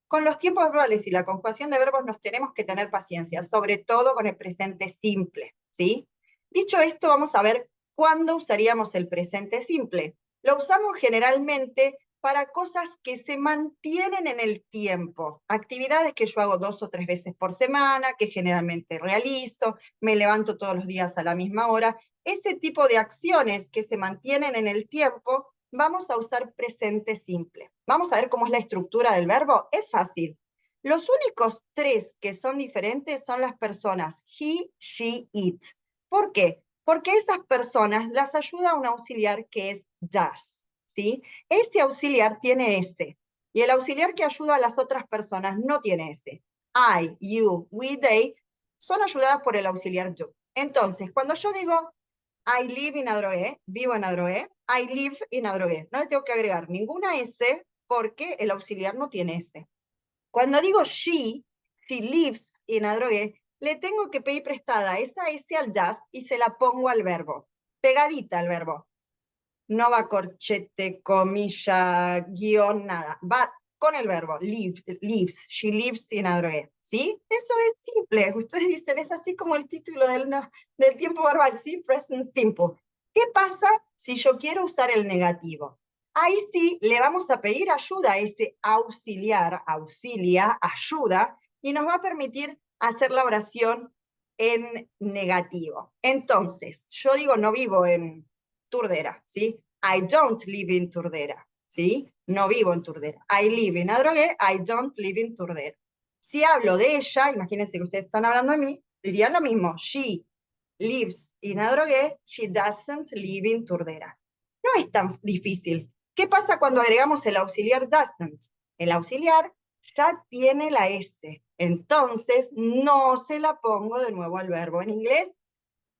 Con los tiempos verbales y la conjugación de verbos nos tenemos que tener paciencia, sobre todo con el presente simple, ¿sí? Dicho esto, vamos a ver cuándo usaríamos el presente simple. Lo usamos generalmente para cosas que se mantienen en el tiempo, actividades que yo hago 2 o 3 veces por semana, que generalmente realizo, me levanto todos los días a la misma hora. Ese tipo de acciones que se mantienen en el tiempo, vamos a usar presente simple. Vamos a ver cómo es la estructura del verbo. Es fácil. Los únicos 3 que son diferentes son las personas he, she, it. ¿Por qué? Porque esas personas las ayuda un auxiliar que es does, ¿sí? Ese auxiliar tiene ese, y el auxiliar que ayuda a las otras personas no tiene ese. I, you, we, they son ayudadas por el auxiliar do. Entonces, cuando yo digo I live in Adrogué, vivo en Adrogué, I live in Adrogué, no le tengo que agregar ninguna S porque el auxiliar no tiene S. Cuando digo she lives in Adrogué, le tengo que pedir prestada esa S al does y se la pongo al verbo, pegadita al verbo. No va corchete, comilla, guión, nada. Va con el verbo, lives, she lives in Adrogué, ¿sí? Eso es simple. Ustedes dicen, es así como el título del tiempo verbal, ¿sí? Present simple. ¿Qué pasa si yo quiero usar el negativo? Ahí sí le vamos a pedir ayuda a ese auxiliar, auxilia, ayuda, y nos va a permitir hacer la oración en negativo. Entonces, yo digo, no vivo en Turdera, ¿sí? I don't live in Turdera, ¿sí? No vivo en Turdera. I live in Adrogué, I don't live in Turdera. Si hablo de ella, imagínense que ustedes están hablando de mí, dirían lo mismo. She lives in Adrogué, she doesn't live in Turdera. No es tan difícil. ¿Qué pasa cuando agregamos el auxiliar doesn't? El auxiliar ya tiene la S, entonces no se la pongo de nuevo al verbo. En inglés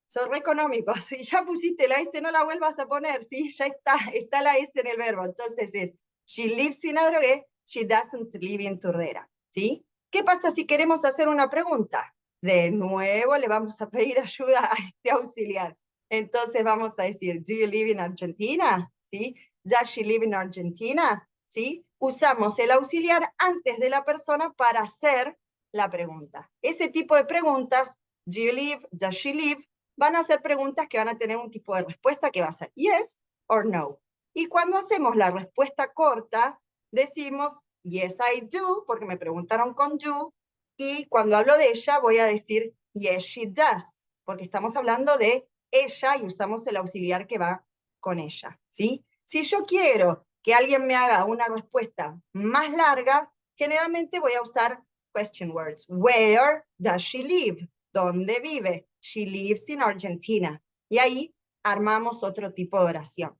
son re económicos. Si ya pusiste la S, no la vuelvas a poner, ¿sí? Ya está la S en el verbo. Entonces es, she lives in Adrogué, she doesn't live in Turdera, ¿sí? ¿Qué pasa si queremos hacer una pregunta? De nuevo le vamos a pedir ayuda a este auxiliar. Entonces vamos a decir, do you live in Argentina? ¿Sí? Does she live in Argentina? ¿Sí? Usamos el auxiliar antes de la persona para hacer la pregunta. Ese tipo de preguntas, do you live, does she live, van a ser preguntas que van a tener un tipo de respuesta que va a ser yes or no. Y cuando hacemos la respuesta corta, decimos yes I do, porque me preguntaron con you, y cuando hablo de ella voy a decir yes she does, porque estamos hablando de ella y usamos el auxiliar que va con ella, ¿sí? Si yo quiero que alguien me haga una respuesta más larga, generalmente voy a usar question words. Where does she live? ¿Dónde vive? She lives in Argentina. Y ahí armamos otro tipo de oración.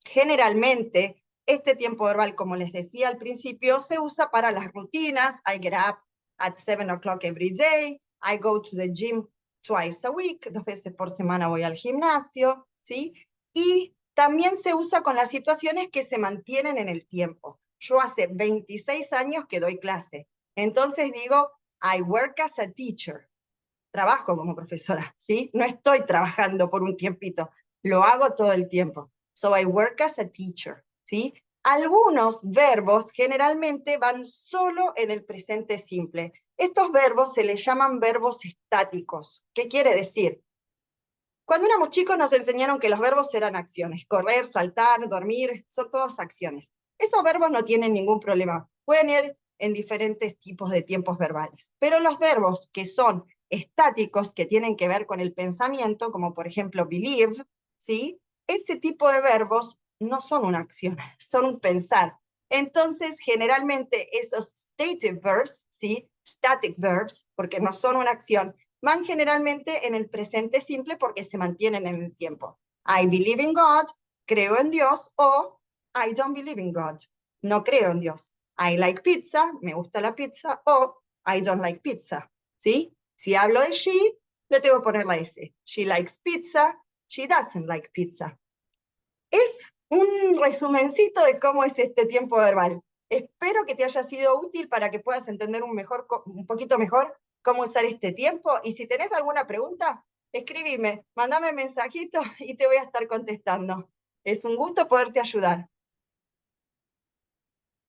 Generalmente, este tiempo verbal, como les decía al principio, se usa para las rutinas. I get up at 7 o'clock every day. I go to the gym twice a week. 2 veces por semana voy al gimnasio, ¿sí? Y también se usa con las situaciones que se mantienen en el tiempo. Yo hace 26 años que doy clase. Entonces digo, I work as a teacher. Trabajo como profesora, ¿sí? No estoy trabajando por un tiempito, lo hago todo el tiempo. So I work as a teacher, ¿sí? Algunos verbos generalmente van solo en el presente simple. Estos verbos se les llaman verbos estáticos. ¿Qué quiere decir? Cuando éramos chicos nos enseñaron que los verbos eran acciones. Correr, saltar, dormir, son todas acciones. Esos verbos no tienen ningún problema. Pueden ir en diferentes tipos de tiempos verbales. Pero los verbos que son estáticos, que tienen que ver con el pensamiento, como por ejemplo believe, ¿sí? Ese tipo de verbos no son una acción, son un pensar. Entonces, generalmente esos stative verbs, ¿sí? Static verbs, porque no son una acción, van generalmente en el presente simple porque se mantienen en el tiempo. I believe in God, creo en Dios, o I don't believe in God, no creo en Dios. I like pizza, me gusta la pizza, o I don't like pizza, ¿sí? Si hablo de she, le tengo que poner la S. She likes pizza, she doesn't like pizza. Es un resumencito de cómo es este tiempo verbal. Espero que te haya sido útil para que puedas entender un poquito mejor cómo usar este tiempo. Y si tenés alguna pregunta, escríbeme, mándame mensajito y te voy a estar contestando. Es un gusto poderte ayudar.